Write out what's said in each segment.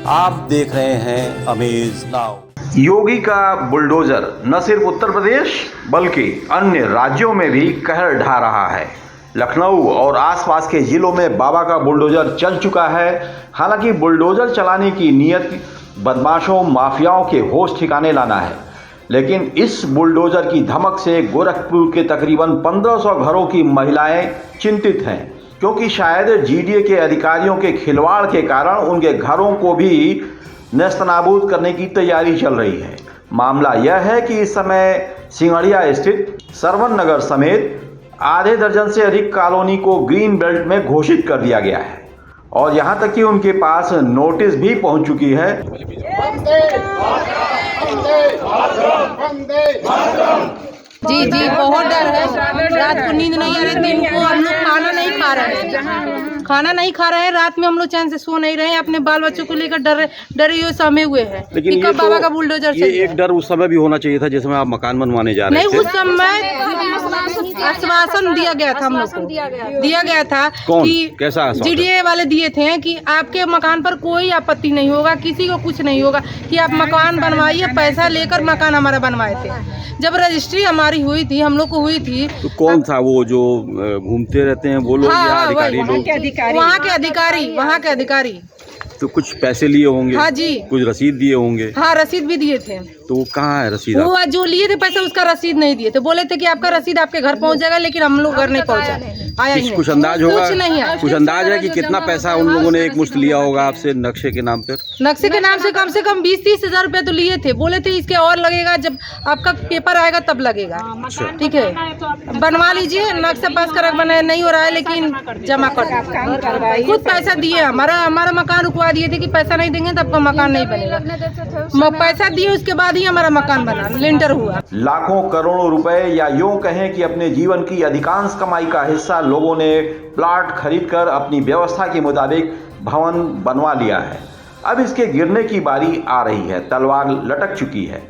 आप देख रहे हैं अमेज नाउ। योगी का बुलडोजर न सिर्फ उत्तर प्रदेश बल्कि अन्य राज्यों में भी कहर ढा रहा है। लखनऊ और आसपास के जिलों में बाबा का बुलडोजर चल चुका है। हालांकि बुलडोजर चलाने की नीयत बदमाशों माफियाओं के होश ठिकाने लाना है, लेकिन इस बुलडोजर की धमक से गोरखपुर के तकरीबन 1500 घरों की महिलाएं चिंतित हैं, क्योंकि शायद जीडीए के अधिकारियों के खिलवाड़ के कारण उनके घरों को भी नेस्तनाबूद करने की तैयारी चल रही है। मामला यह है कि इस समय सिंघड़िया स्थित सरवन नगर समेत आधे दर्जन से अधिक कॉलोनी को ग्रीन बेल्ट में घोषित कर दिया गया है और यहां तक कि उनके पास नोटिस भी पहुंच चुकी है। जी जी, बहुत डर है। रात को नींद नहीं आ रही, दिन को हम लोग खाना नहीं खा रहे हैं। रात में हम लोग चैन से सो नहीं रहे हैं। अपने बाल बच्चों को लेकर डरे हुए समे हुए हैं। लेकिन कब बाबा का बुलडोजर ये एक डर उस समय भी होना चाहिए था जिसमें आप मकान बनवाने जा रहे थे। नहीं, उस समय आश्वासन दिया गया था, हम लोग को दिया गया था कि कैसा जीडीए वाले दिए थे कि आपके मकान पर कोई आपत्ति नहीं होगा, किसी को कुछ नहीं होगा, कि आप मकान बनवाइए। पैसा लेकर मकान हमारा बनवाए थे। जब रजिस्ट्री हमारी हुई थी, हम लोग को हुई थी, तो कौन था वो जो घूमते रहते हैं वो लोग? हाँ, या अधिकारी लोग? वहाँ के अधिकारी तो कुछ पैसे लिए होंगे। हाँ जी, कुछ रसीद दिए होंगे। हाँ, रसीद भी दिए थे। तो वो कहाँ है रसीद? वो जो लिए थे पैसा, उसका रसीद नहीं दिए थे। बोले थे कि आपका रसीद आपके घर पहुंच जाएगा, लेकिन हम लोग घर नहीं पहुंचा, आया ही नहीं। कुछ अंदाज होगा? कुछ नहीं है। कुछ अंदाज है कि कितना पैसा उन लोगों ने एक मुश्त लिया होगा आपसे नक्शे के नाम पर? नक्शे के नाम से कम 20-30 हजार रुपए तो लिए थे। बोले थे इसके और लगेगा, जब आपका पेपर आएगा तब लगेगा। ठीक है, बनवा लीजिए, नक्शा पास कर बने नहीं हो रहा है, लेकिन जमा कर खुद पैसा दिए। हमारा मकान रुकवा दिए थे कि पैसा नहीं देंगे तब का मकान नहीं बनेगा। पैसा दिए, उसके बाद ही हमारा मकान बना, लिंटर हुआ। लाखों करोड़ों रुपए या यूं कहें कि अपने जीवन की अधिकांश कमाई का हिस्सा लोगों ने प्लाट खरीदकर अपनी व्यवस्था के मुताबिक भवन बनवा लिया है। अब इसके गिरने की बारी आ रही है, तलवार लटक चुकी है,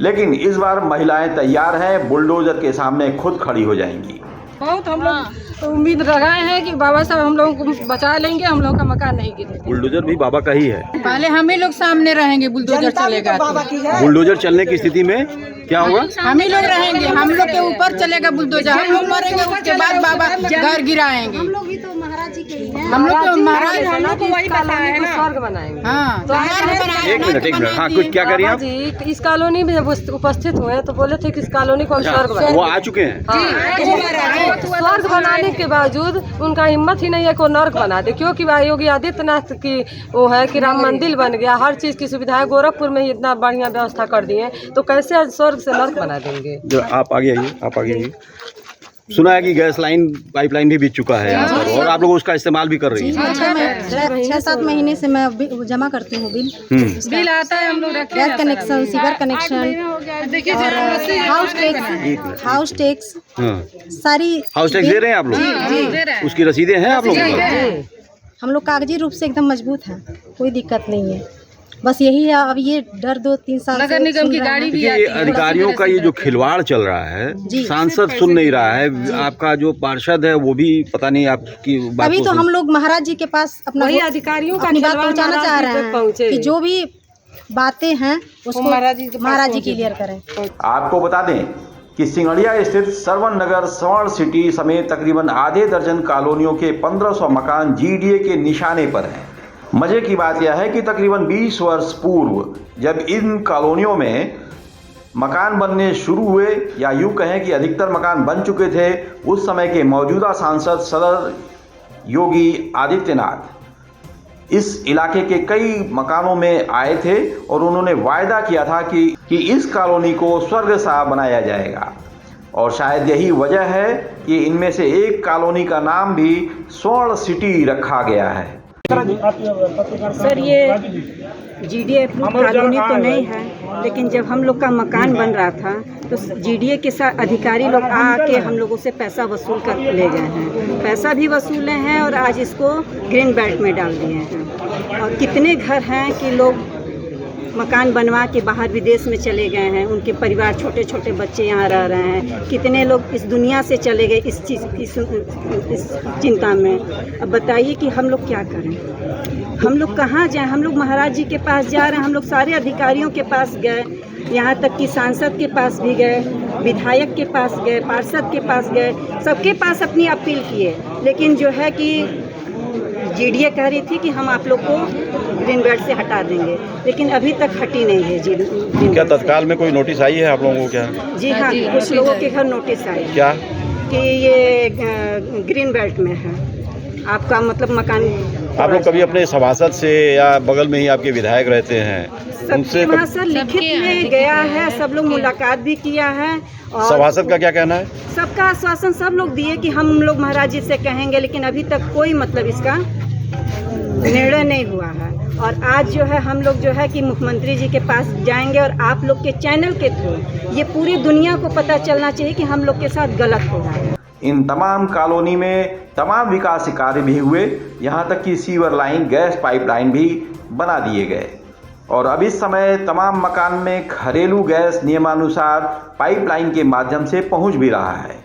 लेकिन इस बार महिलाएं तैयार हैं, बुलडोजर के सामने खुद खड़ी हो जाएंगी। बहुत हम लोग उम्मीद लगाए हैं कि बाबा साहब हम लोगों को बचा लेंगे, हम लोग का मकान नहीं गिरेगा। बुलडोजर भी बाबा का ही है। पहले हम ही लोग सामने रहेंगे, बुलडोजर चलेगा तो। बुलडोजर चलने की स्थिति में क्या होगा? हम ही लोग रहेंगे, हम लोग के ऊपर चलेगा बुलडोजर। हम लोग मरेंगे, उसके बाद बाबा घर गिराएंगे। हम लोग भी तो महाराज जी के ही हैं। हम लोग तो महाराज, हम लोग को वही बताया है ना, स्वर्ग बनाएंगे। हाँ, तो एक मिनट, हाँ, कुछ क्या करिए आप? इस कॉलोनी में उपस्थित हुए तो बोले थे कि इस कॉलोनी को हम स्वर्ग बनाएंगे। वो आ चुके हैं। स्वर्ग बनाने के बावजूद उनका हिम्मत ही नहीं है कि वो नर्क बना दे, क्योंकि योगी आदित्यनाथ की वो है कि राम मंदिर बन गया, हर चीज की सुविधा है, गोरखपुर में ही इतना बढ़िया व्यवस्था कर दिए, तो कैसे स्वर्ग से नर्क बना देंगे? जो आप आगे आइए। सुना है कि गैस लाइन पाइपलाइन भी बिक चुका है यहाँ पर, और आप लोग उसका इस्तेमाल भी कर रही हैं। 6-7 महीने से मैं जमा करती हूँ बिल आता है। हम लोग gas connection, sewer connection, house tax, सारी हाउस टैक्स दे रहे हैं आप लोग? उसकी रसीदें हैं आप लोगों को? हम लोग कागजी रूप से एकदम मजबूत हैं, कोई दिक्कत नहीं है। बस यही है, अब ये डर 2-3 साल नगर निगम की गाड़ी भी आती है। अधिकारियों का ये जो खिलवाड़ चल रहा है, सांसद सुन नहीं रहा है, आपका जो पार्षद है वो भी पता नहीं आपकी बात। अभी तो हम लोग महाराज जी के पास अपना अधिकारियों का बात पहुँचाना चाह रहे हैं कि जो भी बातें हैं उसको महाराज जी क्लियर करें। आपको बता दें कि सिंघड़िया स्थित सरवन नगर स्वर्ण सिटी समेत तकरीबन आधे दर्जन कॉलोनियों के 1500 मकान जीडीए के निशाने पर हैं। मजे की बात यह है कि तकरीबन 20 वर्ष पूर्व जब इन कॉलोनियों में मकान बनने शुरू हुए, या यूं कहें कि अधिकतर मकान बन चुके थे, उस समय के मौजूदा सांसद सदर योगी आदित्यनाथ इस इलाके के कई मकानों में आए थे और उन्होंने वायदा किया था कि इस कॉलोनी को स्वर्ग सा बनाया जाएगा। और शायद यही वजह है कि इनमें से एक कॉलोनी का नाम भी स्वर्ण सिटी रखा गया है। सर, ये जीडीए कॉलोनी तो नहीं है, लेकिन जब हम लोग का मकान बन रहा था तो जीडीए के साथ अधिकारी लोग आके हम लोगों से पैसा वसूल कर ले गए हैं। पैसा भी वसूले हैं और आज इसको ग्रीन बेल्ट में डाल दिए हैं। और कितने घर हैं कि लोग मकान बनवा के बाहर विदेश में चले गए हैं, उनके परिवार छोटे छोटे बच्चे यहाँ रह रहे हैं। कितने लोग इस दुनिया से चले गए इस चीज़ इस चिंता में। अब बताइए कि हम लोग क्या करें, हम लोग कहाँ जाएं? हम लोग महाराज जी के पास जा रहे हैं, हम लोग सारे अधिकारियों के पास गए, यहाँ तक कि सांसद के पास भी गए, विधायक के पास गए, पार्षद के पास गए, सबके पास अपनी अपील किए। लेकिन जो है कि जीडीए कह रही थी कि हम आप लोग को ग्रीन बेल्ट से हटा देंगे, लेकिन अभी तक हटी नहीं है जी। क्या तत्काल में कोई नोटिस आई है आप लोगों को? क्या जी हाँ, कुछ लोगों के घर नोटिस आई है क्या कि ये ग्रीन बेल्ट में है, आपका मतलब मकान। आप लोग कभी अपने सभासद से या बगल में ही आपके विधायक रहते हैं उनसे वहाँ सर लिखित में गया है, सब लोग मुलाकात भी किया है। और सभासद का क्या कहना है? सबका आश्वासन सब लोग दिए कि हम लोग महाराज जी से कहेंगे, लेकिन अभी तक कोई मतलब इसका निर्णय नहीं हुआ है। और आज जो है हम लोग जो है कि मुख्यमंत्री जी के पास जाएंगे और आप लोग के चैनल के थ्रू ये पूरी दुनिया को पता चलना चाहिए कि हम लोग के साथ गलत हो रहा है। इन तमाम कॉलोनी में तमाम विकास कार्य भी हुए, यहाँ तक कि सीवर लाइन, गैस पाइपलाइन भी बना दिए गए और अब इस समय तमाम मकान में घरेलू गैस नियमानुसार पाइपलाइन के माध्यम से पहुंच भी रहा है।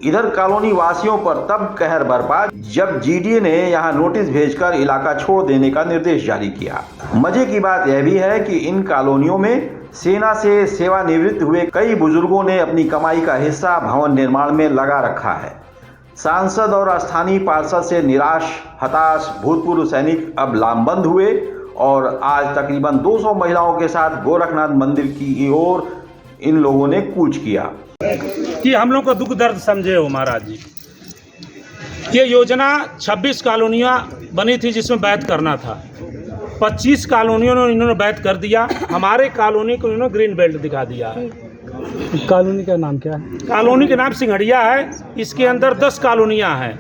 इधर कॉलोनी वासियों पर तब कहर बरपा जब जीडीए ने यहां नोटिस भेजकर इलाका छोड़ देने का निर्देश जारी किया। मजे की बात यह भी है कि इन कॉलोनियों में सेना से सेवानिवृत्त हुए कई बुजुर्गों ने अपनी कमाई का हिस्सा भवन निर्माण में लगा रखा है। सांसद और स्थानीय पार्षद से निराश हताश भूतपूर्व सैनिक अब लामबंद हुए और आज तकरीबन 200 महिलाओं के साथ गोरखनाथ मंदिर की ओर इन लोगों ने कूच किया। कि हम लोग को दुख दर्द समझे हो महाराज जी। ये योजना 26 कॉलोनियाँ बनी थी जिसमें बैत करना था, 25 कॉलोनियों ने इन्होंने बैत कर दिया, हमारे कॉलोनी को इन्होंने ग्रीन बेल्ट दिखा दिया है। कॉलोनी का नाम क्या है? कॉलोनी का नाम सिंघड़िया है। इसके अंदर 10 कॉलोनियाँ हैं।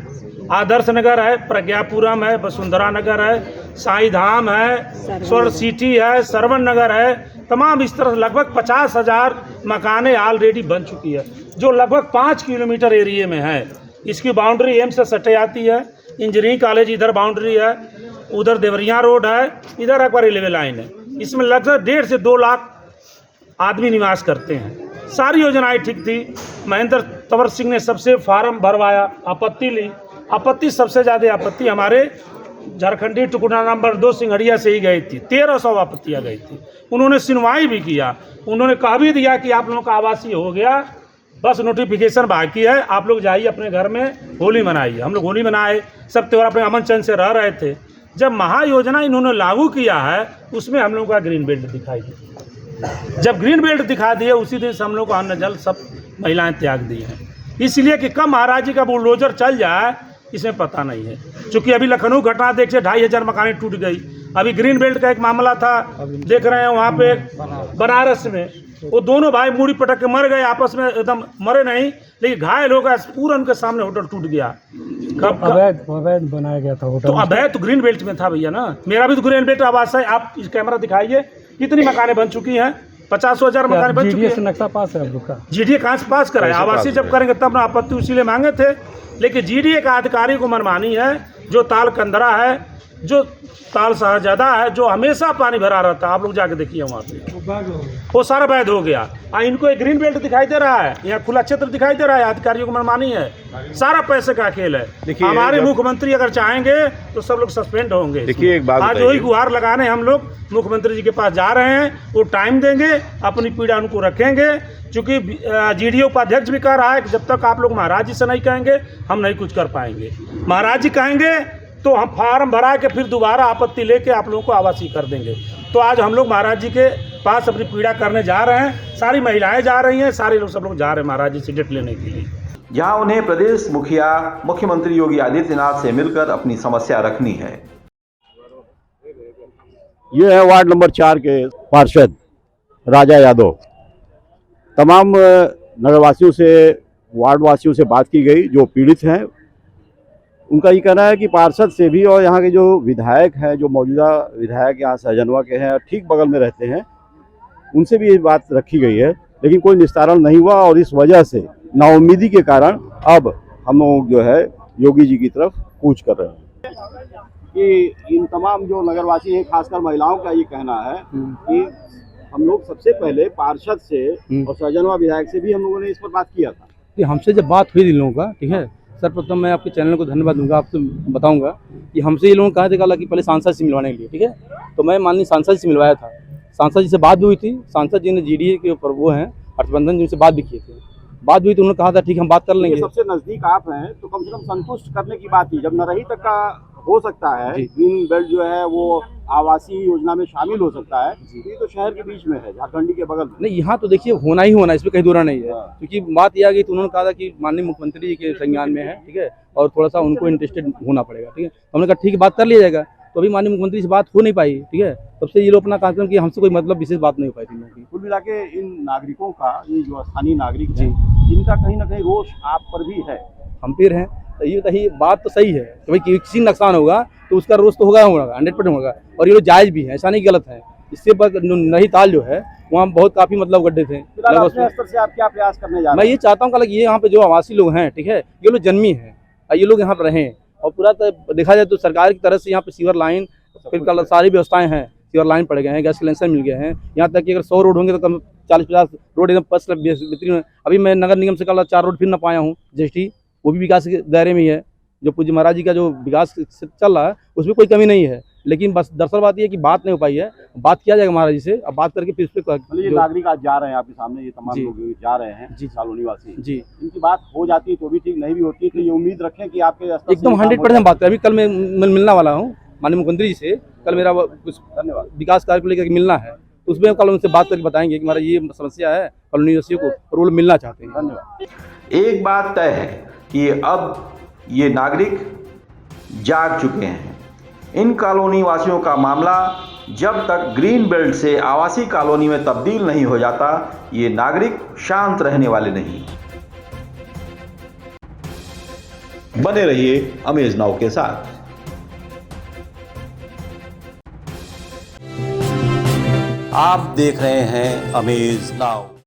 आदर्श नगर है, प्रज्ञापुरम है, वसुंधरा नगर है, साईं धाम है, स्वर्ण सिटी है, सरवण नगर है। तमाम इस तरह लगभग 50,000 मकानें ऑलरेडी बन चुकी है, जो लगभग 5 किलोमीटर एरिए में है। इसकी बाउंड्री एम्स से सटे आती है। इंजीनियरिंग कॉलेज इधर बाउंड्री है, उधर देवरिया रोड है, इधर एक रेलवे लाइन है। इसमें लगभग 1.5 से 2 लाख आदमी निवास करते हैं। सारी योजनाएं ठीक थी। महेंद्र तंवर सिंह ने सबसे फार्म भरवाया, आपत्ति ली। आपत्ति सबसे ज़्यादा आपत्ति हमारे झारखंडी टुकड़ा नंबर 2 सिंघड़िया से ही गई थी। 1300 आपत्तियाँ गई थी। उन्होंने सुनवाई भी किया। उन्होंने कह भी दिया कि आप लोगों का आवासीय हो गया, बस नोटिफिकेशन बाकी है, आप लोग जाइए अपने घर में होली मनाइए। हम लोग होली मनाए, सब त्यौहार अपने अमन चैन से रह रहे थे। जब महायोजना इन्होंने लागू किया है उसमें हम लोगों का ग्रीन बेल्ट दिखाई दिया। जब ग्रीन बेल्ट दिखा दिए उसी दिन से हम लोग को अन्न जल सब महिलाएं त्याग दी हैं। इसलिए कि कब महाराज जी का बुलडोजर चल जाए इसमें पता नहीं है। चूँकि अभी लखनऊ घटना देखिए 2,500 मकानें टूट गई। अभी ग्रीन बेल्ट का एक मामला था, देख रहे हैं वहाँ पे बनारस में वो दोनों भाई मूड़ी पटक के मर गए, आपस में एकदम मरे नहीं लेकिन घायल हो गए, पूरा उनके सामने होटल टूट गया। अवैध बनाया गया था होटल। तो अवैध तो ग्रीन बेल्ट में था भैया ना, मेरा भी तो ग्रीन बेल्ट आवास है। आप इस कैमरा दिखाइए कितनी मकानें बन चुकी हैं, 50,000 मकान बन चुकी है। नक्शा पास है आप लोग का? जीडीए कहाँ से पास कराए? आवासीय जब करेंगे तब ना आपत्ति उसीलिए मांगे थे। लेकिन जीडीए का अधिकारी को मनमानी है, जो ताल कंदरा है, जो ताल साहजादा है, जो हमेशा पानी भरा रहता है। आप लोग जाके देखिए वहाँ पे वो सारा वैध हो गया। इनको एक ग्रीन बेल्ट दिखाई दे रहा है, यहाँ खुला क्षेत्र दिखाई दे रहा है। अधिकारियों को मनमानी है, सारा पैसे का खेल है। हमारे मुख्यमंत्री अगर चाहेंगे तो सब लोग सस्पेंड होंगे। देखिए एक बात आज वही गुहार लगाने हम लोग मुख्यमंत्री जी के पास जा रहे हैं। वो टाइम देंगे, अपनी पीड़ा उनको रखेंगे। चूँकि जीडीए उपाध्यक्ष भी कह रहा है कि जब तक आप लोग महाराज जी से नहीं कहेंगे हम नहीं कुछ कर पाएंगे। महाराज जी कहेंगे तो हम फार्म भरा के फिर दोबारा आपत्ति लेके आप लोगों को आवासीय कर देंगे। तो आज हम लोग महाराज जी के पास अपनी पीड़ा करने जा रहे हैं। सारी महिलाएं जा रही हैं, सारे लोग सब लोग जा रहे हैं महाराज जी से डेट लेने के लिए। जहां उन्हें प्रदेश मुखिया मुख्यमंत्री योगी आदित्यनाथ से मिलकर अपनी समस्या रखनी है। ये है वार्ड नंबर 4 के पार्षद राजा यादव। तमाम नगरवासियों से, वार्ड वासियों से बात की गई जो पीड़ित हैं। उनका ये कहना है कि पार्षद से भी और यहाँ के जो विधायक हैं, जो मौजूदा विधायक यहाँ सहजनवा के हैं, ठीक बगल में रहते हैं, उनसे भी ये बात रखी गई है, लेकिन कोई निस्तारण नहीं हुआ। और इस वजह से नाउम्मीदी के कारण अब हम लोग जो है योगी जी की तरफ कूच कर रहे हैं। कि इन तमाम जो नगरवासी हैं, खासकर महिलाओं का ये कहना है कि हम लोग सबसे पहले पार्षद से और सहजनवा विधायक से भी हम लोगों ने इस पर बात किया था। कि हमसे जब बात हुई इन लोगों का, ठीक है, सर्वप्रथम मैं आपके चैनल को धन्यवाद दूंगा, आपसे बताऊंगा कि हमसे ये लोगों ने कहा कि पहले सांसद से मिलवाने के लिए, ठीक है, तो मैं माननीय सांसद से मिलवाया था। सांसद जी से बात भी हुई थी, सांसद जी ने जीडीए के ऊपर वो हैं हर्षवर्धन जी से बात भी किए थे, बात हुई तो उन्होंने कहा था ठीक हम बात कर लेंगे। सबसे नजदीक आप हैं तो कम से कम संतुष्ट करने की बात थी। जब नरही तक का हो सकता है, ग्रीन बेल्ट जो है वो आवासीय योजना में शामिल हो सकता है, ये तो शहर के बीच में है, झारखंडी के बगल में। नहीं, यहाँ तो देखिए होना ही होना, इसमें कहीं दूरा नहीं है, क्योंकि बात यह आ गई तो उन्होंने कहा था कि माननीय मुख्यमंत्री जी के संज्ञान में है, ठीक है, और थोड़ा सा उनको इंटरेस्टेड होना पड़ेगा, ठीक है। हमने कहा ठीक है बात कर लिया जाएगा, तो अभी माननीय मुख्यमंत्री से बात हो नहीं पाई, ठीक है, तब से ये लोग अपना कार्यक्रम कि हमसे कोई मतलब विशेष बात नहीं हो पाई थी लोगों की। कुल मिला के इन नागरिकों का, ये जो स्थानीय नागरिक हैं, जिनका कहीं ना कहीं रोष आप पर भी है, हम फिर हैं, तो ये बात तो सही है कि भाई किसी नुकसान होगा तो उसका रोष तो होगा 100% होगा, और ये लोग जायज़ भी है, ऐसा नहीं गलत है। इससे नरही ताल जो है वहाँ बहुत काफ़ी मतलब गड्ढे थे। अपने स्तर से आप क्या प्रयास करने जा रहे हैं? मैं ये चाहता हूँ कि ये यहाँ पे जो आवासी लोग हैं, ठीक है, ये लोग जन्मी हैं, ये लोग यहाँ पर रहें, और पूरा देखा जाए तो सरकार की तरफ से यहाँ पे सीवर लाइन, फिर कल सारी व्यवस्थाएं हैं, सीवर लाइन पड़ गए हैं, गैस कनेक्शन मिल गए हैं, यहाँ तक कि अगर 100 रोड होंगे तो कम 40-50 रोड एकदम फर्स्ट बेहतरीन है। अभी मैं नगर निगम से कल 4 रोड फिर न पाया हूँ, जीएसटी वो भी विकास के दायरे में ही है, जो पूज्य महाराज जी का जो विकास चल रहा है उसमें कोई कमी नहीं है, लेकिन बस दरअसल बात ये है कि बात नहीं हो पाई है। बात किया जाएगा महाराज जी से, अब बात करके फिर उस पर ये नागरिक आज जा रहे हैं आपके सामने, ये तमाम लोग जा रहे हैं जी, कॉलोनी वासी जी, इनकी बात हो जाती तो भी ठीक, नहीं भी होती तो ये उम्मीद रखें कि आपके एकदम 100% बात करें। अभी कल मैं मिलने वाला हूँ माननीय मुख्यमंत्री जी से, कल मेरा कुछ धन्यवाद विकास कार्य को लेकर मिलना है, तो उसमें कल उनसे बात करके बताएंगे कि हमारा ये समस्या है कॉलोनी वासियों को, और वो मिलना चाहते हैं। धन्यवाद। एक बात तय है कि अब ये नागरिक जाग चुके हैं। इन कॉलोनी वासियों का मामला जब तक ग्रीन बेल्ट से आवासीय कॉलोनी में तब्दील नहीं हो जाता, ये नागरिक शांत रहने वाले नहीं। बने रहिए अमेज नाउ के साथ। आप देख रहे हैं अमेज नाउ।